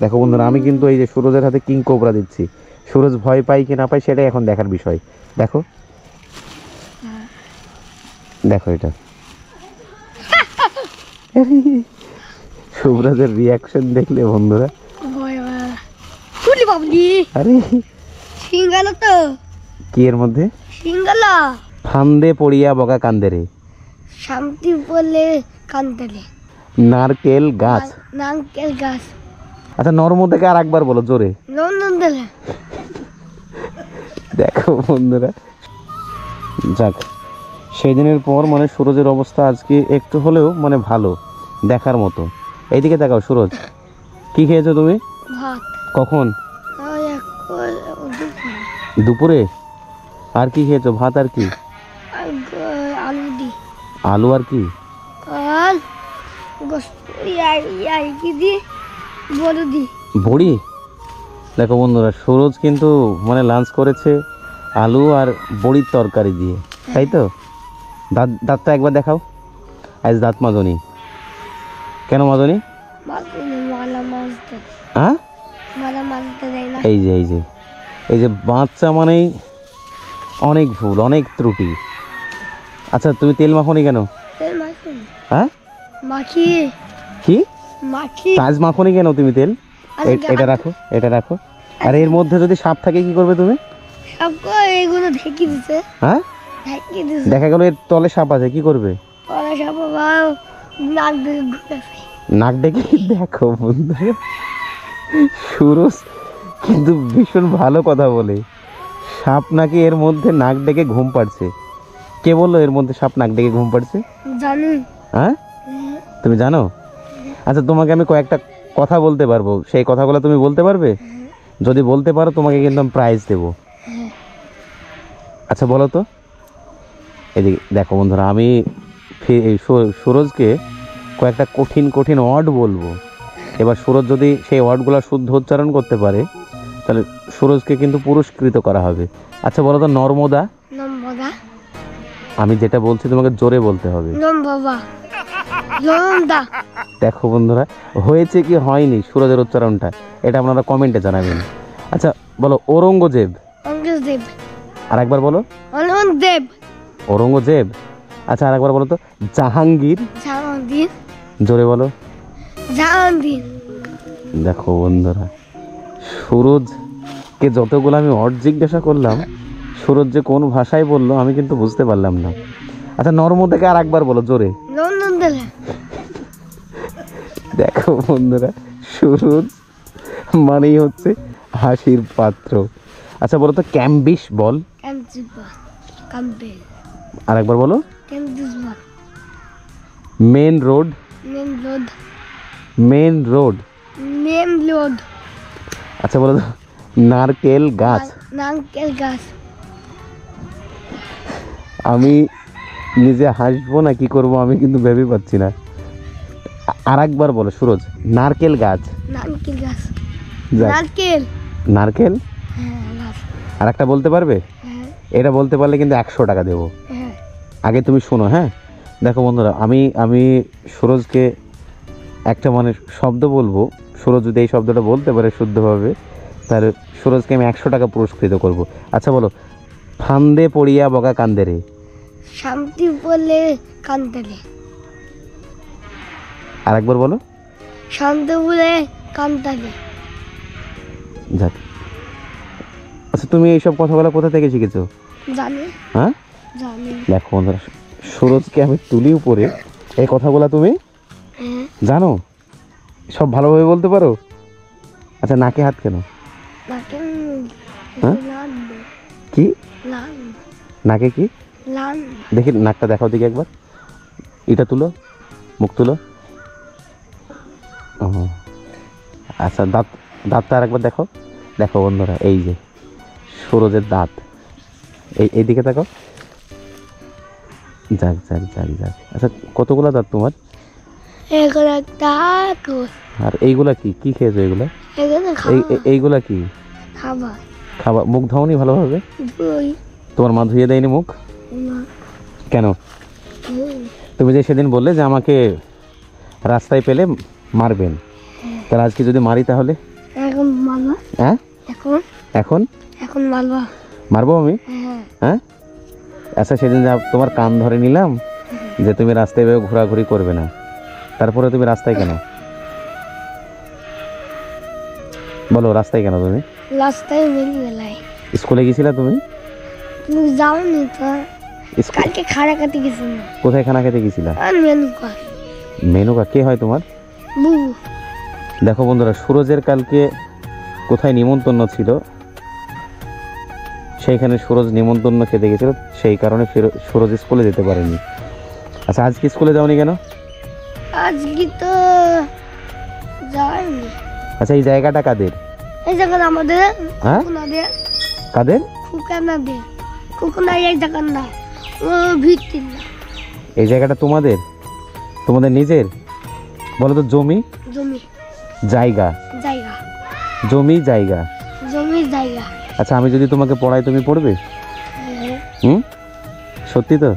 দেখো বন্ধুরা, আমি কিন্তু এই যে সুরজের হাতে কিং কোবরা দিচ্ছি। সুরজ ভয় পাই কি না পাই সেটাই এখন দেখার বিষয়। দেখো দেখো এটা সুরজের রিয়াকশন দেখলে বন্ধুরা, আরে সিঙ্গালা তো কি এর মধ্যে সিঙ্গালা ফান্দে পড়িয়া বগা কান্দেরে, শান্তি বলে কান্দলে নারকেল গাছ। নারকেল গাছ আচ্ছা নর্ম থেকে আর একবার বলো জোরে। লন্ডন দিলে দেখো বন্ধুরা, যাক সেই দিনের পর মানে সুরজের অবস্থা আজকে একটু হলেও মানে ভালো দেখার মতো। এইদিকে দেখাও সুরজ, কি খেয়েছো তুমি? ভাত কখন? দুপুরে দুপুরে। আর কি খেয়েছো? ভাত আর কি? আলু দি আলু আর কি? আর কি দি বড় দি বড়ি। দেখো বন্ধুরা, সুরজ কিন্তু মানে লাঞ্চ করেছে আলু আর বড়ির তরকারি দিয়ে, তাই তো? দাঁতটা একবার দেখাও। আজ দাঁত মাজনি কেন? মাজনি মালা মাছতে হ্যাঁ? মালা মাছতে দেয় না। এই যে এই যে এই যে বাচ্চা মানেই অনেক ভুল, অনেক ত্রুটি। আচ্ছা তুমি তেল মাখনি কেন? তেল মাখি হ্যাঁ মাখি কি মাখি কাজ মাখনি কেন তুমি তেল? এটা রাখো, এটা রাখো। আর এর মধ্যে যদি সাপ থাকে কি করবে তুমি? সব এগুলো ঢেকে দিছে। হ্যাঁ ঢেকে দিছে দেখা গেল এর তলে সাপ আছে, কি করবে? ওরা সব বাবা নাক দিয়ে ঘুরেছে। নাক ডেকে দেখো বন্ধু, সুরজ কিন্তু ভীষণ ভালো কথা বলে। সাপ নাকি এর মধ্যে নাক ডেকে ঘুম পাড়ছে। কে বললো এর মধ্যে সাপ নাক ডেকে ঘুম পাড়ছে? জানি হ্যাঁ তুমি জানো? আচ্ছা তোমাকে আমি কয়েকটা কথা বলতে পারবো, সেই কথাগুলো তুমি বলতে পারবে? যদি বলতে পারো তোমাকে কিন্তু আমি প্রাইজ দেবো। আচ্ছা বলো তো। এদিকে দেখো বন্ধুরা, আমি সুরজকে কয়েকটা কঠিন কঠিন ওয়ার্ড বলবো। এবার সুরজ যদি সেই ওয়ার্ডগুলো শুদ্ধ উচ্চারণ করতে পারে তাহলে সুরজকে কিন্তু পুরস্কৃত করা হবে। আচ্ছা বলো তো, নর্মদা। নম্বদা আমি যেটা বলছি তোমাকে জোরে বলতে হবে। নম্ববা লন্দা। দেখো বন্ধুরা, হয়েছে কি হয়নি সুরজের উচ্চারণটা, এটা আপনারা কমেন্টে জানাবেন। আচ্ছা বলো ঔরঙ্গজেব। অঙ্গদেব আর একবার বলো। অনন্দেব ঔরঙ্গজেব। আচ্ছা আর একবার বলো তো, জাহাঙ্গীর। জাহাঙ্গীর জোরে বলো। জাহাঙ্গীর। দেখো বন্ধুরা, সুরজকে যতগুলো আমি ওয়ার্ড জিজ্ঞাসা করলাম, সুরজ যে কোন ভাষায় বললো আমি কিন্তু বুঝতে পারলাম না। আচ্ছা নর্ম থেকে আর একবার বলো জোরে। লন্ডন দিলে দেখো বন্ধুরা, সুরজ মানেই হচ্ছে হাসির পাত্র। আচ্ছা বলো তো ক্যাম্বিস বল। ক্যাম্পিবা ক্যাম্পেল আর একবার বলো। ক্যাম্পিসবা main road. Main road main road. Main road. আচ্ছা বলো তো নারকেল গাছ। নারকেল গাছ। আমি নিজে হাসবো না কি করব আমি কিন্তু ভেবে পাচ্ছি না। আর একবার বলো সুরজ, নারকেল গাছ। নারকেল গাছ। যাক, নারকেল নারকেল। হ্যাঁ গাছ। আর একটা বলতে পারবে? হ্যাঁ এটা বলতে পারলে কিন্তু 100 টাকা দেবো। হ্যাঁ আগে তুমি শোনো। হ্যাঁ দেখো বন্ধুরা, আমি সুরজকে একটা মানে শব্দ বলবো, সুরজ যদি এই শব্দটা বলতে পারে শুদ্ধভাবে তাহলে সুরজকে আমি 100 টাকা পুরস্কৃত করব। আচ্ছা বলো ফান্দে পড়িয়া বগা কান্দেরে। শান্তি বলে কান্দলে। আর একবার বলো। শান্তি বলে কান্দলে। যাক, আচ্ছা তুমি এইসব কথাগুলো কোথা থেকে শিখেছো? জানি হ্যাঁ জানি। দেখো বন্ধুরা, সুরজকে আমি তুলি উপরে, এই কথাগুলো তুমি হ্যাঁ জানো, সব ভালোভাবে বলতে পারো। আচ্ছা নাকে হাত কেন? নাকে হ্যাঁ? লাল কি লাল নাকে কি? লাল দেখি নাকটা দেখাও দিকে একবার। এটা তুলো, মুখ তুলো। ও আচ্ছা, দাঁতটা আর একবার দেখো। দেখো বন্ধুরা, এই যে সুরজের দাঁত, এইদিকে দেখো। যাক যাক যাক যাক। আচ্ছা কতগুলো দাঁত তোমার? এগুলো একটা আর এইগুলা কি কি খেয়েছো এগুলা? এগুলো খাবার এইগুলা কি খাবার খাবার? মুখ ধোওনি ভালোভাবে? দই তোমার মা ধুয়ে দেয়নি মুখ? না কেন? তুমি যে সেদিন বললে যে আমাকে রাস্তায় পেলে মারবেন, তাহলে আজকে যদি মারি তাহলে? এখন মারবা। হ্যাঁ এখন এখন এখন মারবা। মারবো আমি? হ্যাঁ হ্যাঁ আচ্ছা, সেদিন যা তোমার কান ধরে নিলাম যে তুমি রাস্তায় এভাবে ঘোরাঘুরি করবে না, তারপরে তুমি রাস্তায় কেন? বলো রাস্তায় কেন তুমি? রাস্তায় মেরে গেলাই। স্কুলে গেছিলা তুমি? তুমি যাওনি তো? স্কুল কালকে খাড়া কাটে গেছি না। কোথায় খানা খেতে গেছিলা? আর মেনুকা মেনুকা কে হয় তোমার? বুবু। দেখো বন্ধুরা, সুরজের কালকে কোথায় নিমন্ত্রণ ছিল, সেইখানে সুরজ নিমন্ত্রণ খেতে গেছিল, সেই কারণে সুরজ স্কুলে যেতে পারেনি। আচ্ছা আজকে স্কুলে যাওনি কেন? আজকে তো যাইনি। আচ্ছা এই জায়গাটা কাদের? এই জায়গাটা আমাদের। হ্যাঁ কুকুনাদের। কাদের? কুকুনাদের। কুকুনা এই জায়গা না, ও ভিত্তি না। এই জায়গাটা তোমাদের? তোমাদের নিজের? বলো তো, জমি জমি জায়গা? জায়গা। জমি জায়গা। জমি জায়গা। আচ্ছা আমি যদি তোমাকে পড়াই তুমি পড়বে? হ্যাঁ, হুম সত্যি তো?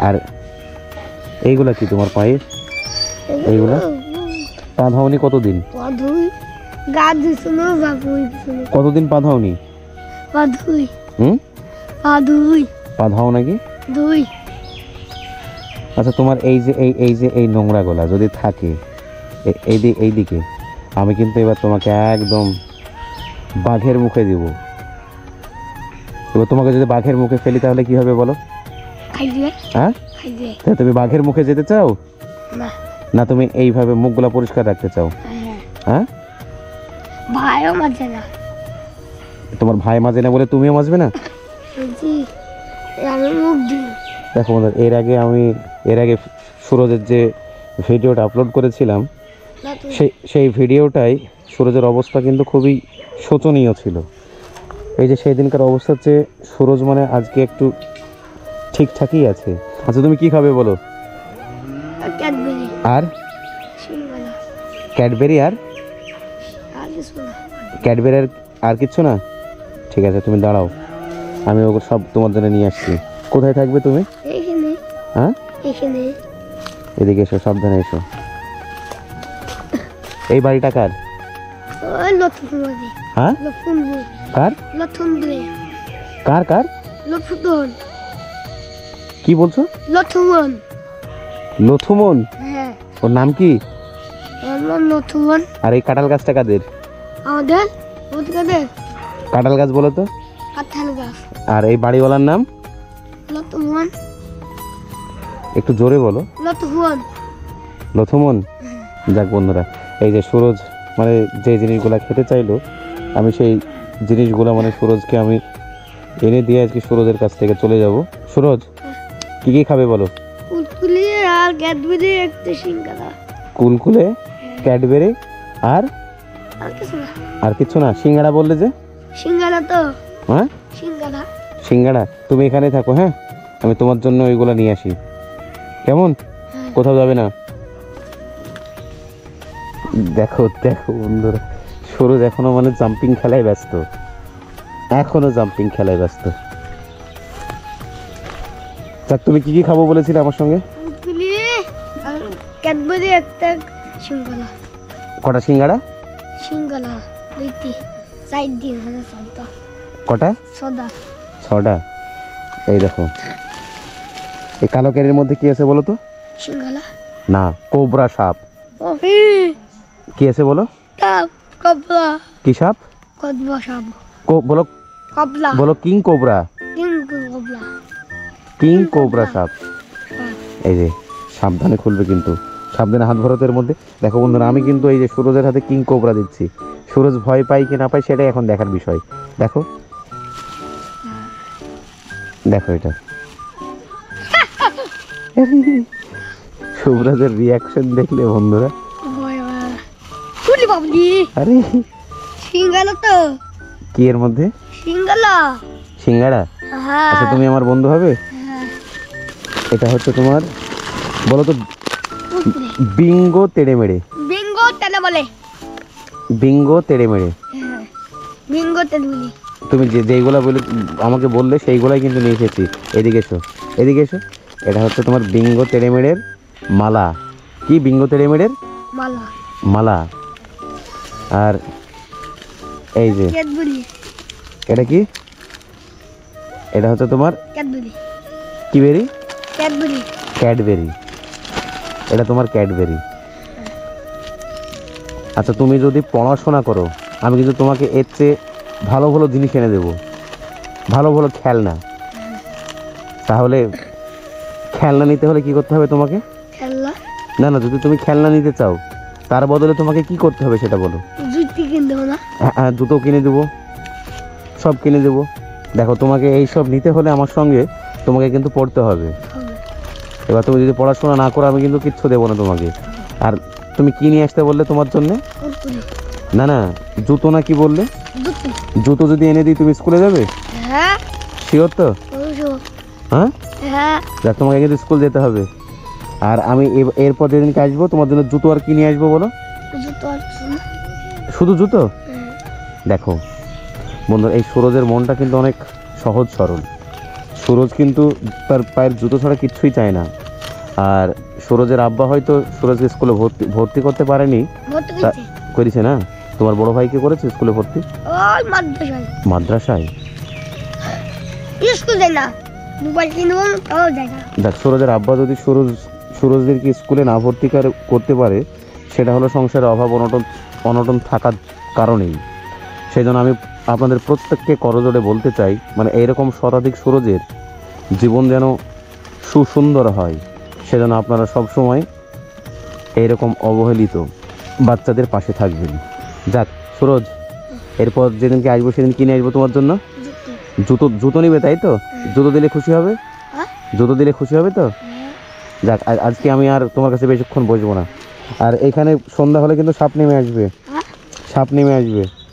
আর এইগুলা কি তোমার পায়ে? এইগুলা? পা ধাওনি কতদিন? পা ধুই। গা ধুইছিল, বাবু ধুইছিল। কতদিন পা ধাওনি? পা ধুই। হুম পা ধুই। পা ধাও নাকি? ধুই। আচ্ছা তোমার এই নোংরাগুলা যদি থাকে এইদিকে, আমি কিন্তু এবার তোমাকে একদম বাঘের মুখে দিব। এবার তোমাকে যদি বাঘের মুখে ফেলি তাহলে কি হবে বলো? খাই দিয়ে। হ্যাঁ খাই দিয়ে। তাহলে তুমি বাঘের মুখে যেতে চাও না। না তুমি এইভাবে মুখগুলা পরিষ্কার রাখতে চাও? হ্যাঁ। হ্যাঁ ভাইও মাঝে না। তোমার ভাই মাজে না বলে তুমিও মাজবে না? জি, আমি মুখ দিই। দেখো বন্ধুরা, এর আগে সুরজের যে ভিডিওটা আপলোড করেছিলাম, না তুই। সেই ভিডিওটাই সুরজের অবস্থা কিন্তু খুবই শোচনীয় ছিল। এই যে সেই দিনকার অবস্থার চেয়ে সুরজ মানে আজকে একটু ঠিকঠাকই আছে। আচ্ছা তুমি কি খাবে বলো? ক্যাডবেরি। আর সিঙ্গালা। ক্যাডবেরি? আর আর কিছু না। ক্যাডবেরি আর কিচ্ছু না? ঠিক আছে তুমি দাঁড়াও, আমি ওগুলো সব তোমার জন্য নিয়ে আসছি। কোথায় থাকবে তুমি? এইখানে। হ্যাঁ এখানে। এদিকে এসো, সাবধানে এসো। এই বাড়িটা কার? ওই লথুনবাড়ি। হ্যাঁ লথুনবু। কার? লথুনবুড়ে। কার কার? লথুন। কি বলছো? লথুন। লথুমন? হ্যাঁ। ওর নাম কি? আমার লথুন। আর এই কাঁঠাল গাছটা কাদের? আমাদের ওদের কাঁঠাল গাছ বলো তো। কাঁঠাল গাছ। আর এই বাড়িওয়ালার নাম? লথুন। একটু জোরে বলো। লথুন। লথুমন? যাক বন্ধুরা, এই যে সুরজ মানে যে জিনিসগুলো খেতে চাইলো, আমি সেই জিনিসগুলো মানে সুরজকে আমি এনে দিয়ে আজকে সুরজের কাছ থেকে চলে যাব। সুরজ কি কি খাবে বলো? কুলকুলি আর ক্যাডবেরি একটা সিঙ্গারা। কুলকুলে, ক্যাডবেরি আর আর কিছু না। আর কিছু না? সিঙ্গাড়া বললে যে? সিঙ্গারা তো। হ্যাঁ সিঙ্গারা। সিঙ্গাড়া। তুমি এখানেই থাকো, হ্যাঁ আমি তোমার জন্য ওইগুলো নিয়ে আসি, কেমন? কোথাও যাবে না। দেখো দেখো বন্ধুরা, সুরজ এখনো মানে জাম্পিং খেলায় ব্যস্ত, এখনো জাম্পিং খেলায় ব্যস্ত। তা তুমি কি কি খাবো বলেছিলে আমার সঙ্গে? কুলকুলি আর ক্যাডবেরি একটা সিঙ্গারা। কটা সিঙ্গাড়া? সিঙ্গারা দুইটি। সাইড দিয়ে মানে সদা। কটা? সদা। 6টা। এই দেখো, এই কালো ক্যারির মধ্যে কি আছে বলো তো? সিঙ্গারা। না, কোবরা সাপ। ও কি আছে বলো? সাপ। কবলা। কি সাপ? কদবা সাপ। বলো কবলা। বলো কিং কোবরা। কিন্তু কবলা। কিং কোবরা সাপ। এই যে সাবধানে খুলবে কিন্তু, সাবধানে হাত ভরতের মধ্যে। দেখো বন্ধুরা, আমি কিন্তু এই যে সুরজের হাতে কিং কোবরা দিচ্ছি। সুরজ ভয় পায় কি না পায় সেটাই এখন দেখার বিষয়। দেখো দেখো এটা সুরজের রিয়াকশন দেখলে বন্ধুরা, কুলি বাবলি। আরে সিঙ্গারা তো। কি এর মধ্যে? সিঙ্গারা। সিঙ্গাড়া? হ্যাঁ। আচ্ছা তুমি আমার বন্ধু হবে? হ্যাঁ। এটা হচ্ছে তোমার, বলো তো, কুলকুলি। বিঙ্গো তেড়ে মেড়ে। বিঙ্গো তেলে বলে। বিঙ্গো তেড়ে মেড়ে। হ্যাঁ। বিঙ্গো তেলে বলি। তুমি যেইগুলো বলে আমাকে বললে সেইগুলাই কিন্তু নিয়ে এসেছি। এদিকে এসো, এদিকে এসো। এটা হচ্ছে তোমার বিঙ্গো তেড়ে মেড়ের মালা। কি বিঙ্গো তেড়ে মেড়ের মালা? মালা। আর এই যে ক্যাডবেরি এটা কি? এটা হচ্ছে তোমার ক্যাডবেরি কি বেরি? Cadbury Cadbury. এটা তোমার ক্যাডবেরি। আচ্ছা, তুমি যদি পড়াশোনা করো আমি কিন্তু তোমাকে এর চেয়ে ভালো ভালো জিনিস এনে দেবো, ভালো ভালো খেলনা। তাহলে খেলনা নিতে হলে কি করতে হবে তোমাকে? খেলনা না না, যদি তুমি খেলনা নিতে চাও তার বদলে তোমাকে কি করতে হবে সেটা বলো। জুতি কিনতে হবে না? হ্যাঁ, জুতো কিনে দেবো, সব কিনে দেবো। দেখো, তোমাকে এই সব নিতে হলে আমার সঙ্গে তোমাকে কিন্তু পড়তে হবে। হবে। এবার তুমি যদি পড়াশোনা না করো আমি কিন্তু কিচ্ছু দেবো না তোমাকে। আর তুমি কি নিয়ে আসতে বললে তোমার জন্য? কুরকুরি না না, জুতো না কি বললে? জুতি। জুতো যদি এনে দিই তুমি স্কুলে যাবে? হ্যাঁ শিওর তো? অবশ্যই। হ্যাঁ, হ্যাঁ দেখ তোমাকে কিন্তু স্কুল যেতে হবে। আর আমি এরপর যেদিনকে আসবো তোমার জন্য জুতো আর কি নিয়ে আসবো বলো? জুতো আর কিছু না। শুধু জুতো? হ্যাঁ। দেখো বন্ধুরা, এই সুরজের মনটা কিন্তু অনেক সহজ সরল। সুরজ কিন্তু তার পায়ের জুতো ছাড়া কিচ্ছুই চায় না। আর সুরজের আব্বা হয়তো সুরজকে স্কুলে ভর্তি করতে পারেনি, ভর্তি তা- করছে করেছে না? তোমার বড় ভাইকে করেছে স্কুলে ভর্তি? ওই মাদ্রাসায়। মাদ্রাসায়? স্কুল যায় না, মোবাইল কিনবো তাও যায় না। দেখ, সুরজের আব্বা যদি সুরজদেরকে স্কুলে না ভর্তি করতে পারে সেটা হলো সংসারের অভাব অনটন থাকার কারণেই। সেই জন্য আমি আপনাদের প্রত্যেককে করজোড়ে বলতে চাই, মানে এইরকম শতাধিক সুরজের জীবন যেন সুসুন্দর হয়, সেজন্য আপনারা সবসময় এইরকম অবহেলিত বাচ্চাদের পাশে থাকবেন। যাক সুরজ, এরপর যেদিনকে আসবো সেদিন কিনে আসবো তোমার জন্য জুতো। জুতো। জুতো নিবে তাই তো? জুতো দিলে খুশি হবে? হ্যাঁ? জুতো দিলে খুশি হবে তো? হ্যাঁ। যাক, আজকে আমি আর তোমার কাছে বেশিক্ষণ বসবো না। আর এখানে সন্ধ্যা হলে কিন্তু সাপ নেমে আসবে, হ্যাঁ? সাপ নেমে আসবে।